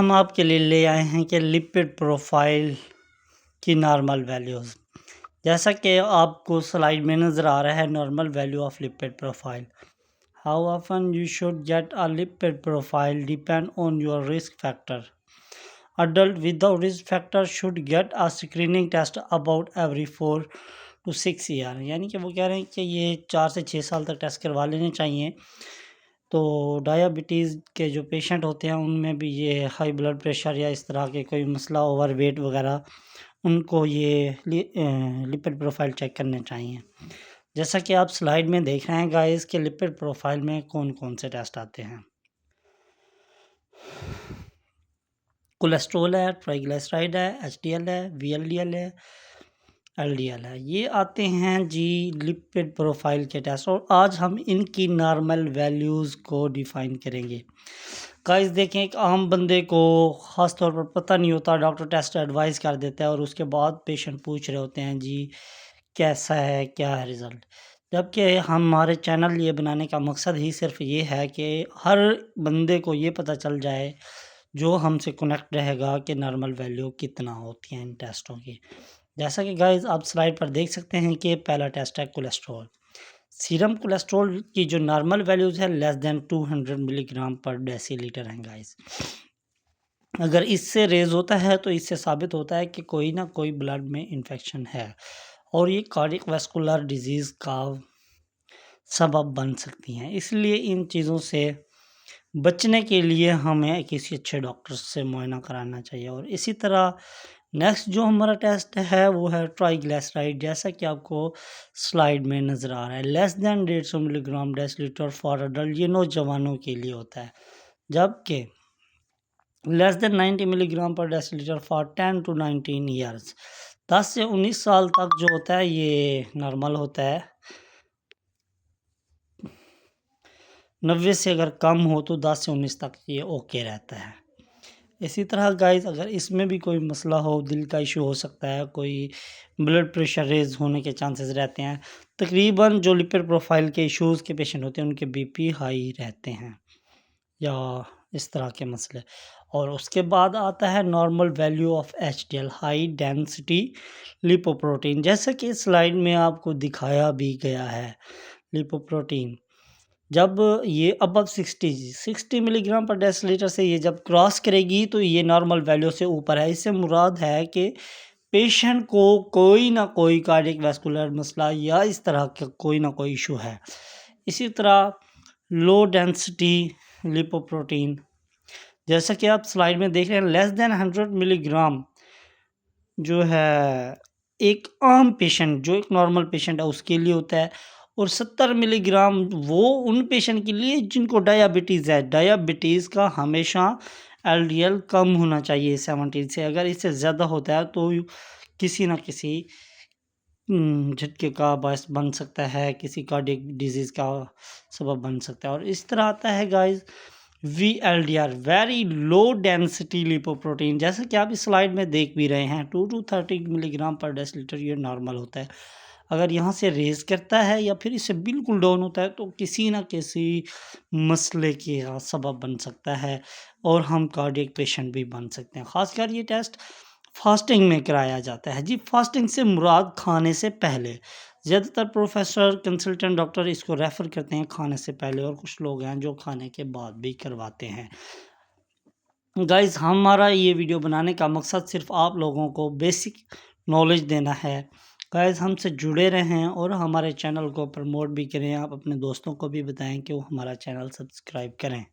हम आपके लिए ले आए हैं कि लिपिड प्रोफाइल की नॉर्मल वैल्यूज़। जैसा कि आपको स्लाइड में नज़र आ रहा है, normal value of lipid profile. How often you should get a lipid profile depend on your risk factor. Adult without risk factor should get a screening test about every 4 to 6 year. यानी कि वो कह रहे हैं कि ये 4 से 6 साल तक टेस्ट करवा लेने चाहिए। तो डायबिटीज़ के जो पेशेंट होते हैं उनमें भी ये हाई ब्लड प्रेशर या इस तरह के कोई मसला, ओवर वेट वगैरह, उनको ये लिपिड प्रोफाइल चेक करने चाहिए। जैसा कि आप स्लाइड में देख रहे हैं गाइस कि लिपिड प्रोफाइल में कौन कौन से टेस्ट आते हैं। कोलेस्ट्रॉल है, ट्राइग्लिसराइड है, एचडीएल है, वीएलडीएल है, एलडीएल है, ये आते हैं जी लिपिड प्रोफाइल के टेस्ट। और आज हम इनकी नॉर्मल वैल्यूज़ को डिफ़ाइन करेंगे। गाइस देखें, एक आम बंदे को ख़ास तौर पर पता नहीं होता, डॉक्टर टेस्ट एडवाइस कर देता है और उसके बाद पेशेंट पूछ रहे होते हैं जी कैसा है, क्या है रिज़ल्ट। जबकि हमारे चैनल ये बनाने का मकसद ही सिर्फ ये है कि हर बंदे को ये पता चल जाए जो हमसे कनेक्ट रहेगा कि नॉर्मल वैल्यू कितना होती है इन टेस्टों की। जैसा कि गाइस आप स्लाइड पर देख सकते हैं कि पहला टेस्ट है कोलेस्ट्रॉल। सीरम कोलेस्ट्रॉल की जो नॉर्मल वैल्यूज़ है लेस देन 200 मिलीग्राम पर डेसीलीटर हैं गाइस। अगर इससे रेज होता है तो इससे साबित होता है कि कोई ना कोई ब्लड में इन्फेक्शन है और ये कार्डियक वैस्कुलर डिजीज़ का सबब बन सकती हैं। इसलिए इन चीज़ों से बचने के लिए हमें किसी अच्छे डॉक्टर से मुआयना कराना चाहिए। और इसी तरह नेक्स्ट जो हमारा टेस्ट है वो है ट्राइग्लिसराइड। जैसा कि आपको स्लाइड में नज़र आ रहा है, less than 150 milligram decilitre for adult, ये नौजवानों के लिए होता है। जबकि लेस देन 90 मिलीग्राम पर डेसीलीटर फॉर 10 to 19 ईयर्स, 10 से 19 साल तक जो होता है ये नॉर्मल होता है। 90 से अगर कम हो तो 10 से 19 तक ये ओके रहता है। इसी तरह गाइस अगर इसमें भी कोई मसला हो, दिल का इशू हो सकता है, कोई ब्लड प्रेशर रेज होने के चांसेस रहते हैं। तकरीबन जो लिपिड प्रोफाइल के इश्यूज़ के पेशेंट होते हैं उनके बीपी हाई रहते हैं या इस तरह के मसले। और उसके बाद आता है normal value of HDL, high density lipoprotein. जैसा कि स्लाइड में आपको दिखाया भी गया है, लिपोप्रोटीन जब ये अबव 60 मिलीग्राम पर डेसीलीटर से ये जब क्रॉस करेगी तो ये नॉर्मल वैल्यू से ऊपर है। इससे मुराद है कि पेशेंट को कोई ना कोई कार्डियक वैस्कुलर मसला या इस तरह का कोई ना कोई इशू है। इसी तरह लो डेंसिटी लिपोप्रोटीन, जैसा कि आप स्लाइड में देख रहे हैं, लेस देन 100 मिलीग्राम जो है एक आम पेशेंट, जो एक नॉर्मल पेशेंट है उसके लिए होता है। और 70 मिलीग्राम वो उन पेशेंट के लिए जिनको डायबिटीज़ है। डायबिटीज़ का हमेशा एलडीएल कम होना चाहिए 70 से। अगर इससे ज़्यादा होता है तो किसी ना किसी झटके का बायस बन सकता है, किसी कार्डियक डिजीज़ का सबब बन सकता है। और इस तरह आता है guys VLDR, very low density lipoprotein. जैसा कि आप इस स्लाइड में देख भी रहे हैं, 2 to 30 मिलीग्राम पर डेसीलीटर ये नॉर्मल होता है। अगर यहाँ से रेज करता है या फिर इससे बिल्कुल डाउन होता है तो किसी ना किसी मसले के सबब बन सकता है और हम कार्डियक पेशेंट भी बन सकते हैं। ख़ासकर ये टेस्ट फास्टिंग में कराया जाता है जी। फास्टिंग से मुराद खाने से पहले। ज़्यादातर प्रोफेसर, कंसल्टेंट डॉक्टर इसको रेफ़र करते हैं खाने से पहले, और कुछ लोग हैं जो खाने के बाद भी करवाते हैं। गाइस हमारा ये वीडियो बनाने का मकसद सिर्फ आप लोगों को बेसिक नॉलेज देना है। गाइस हमसे जुड़े रहें और हमारे चैनल को प्रमोट भी करें। आप अपने दोस्तों को भी बताएं कि वो हमारा चैनल सब्सक्राइब करें।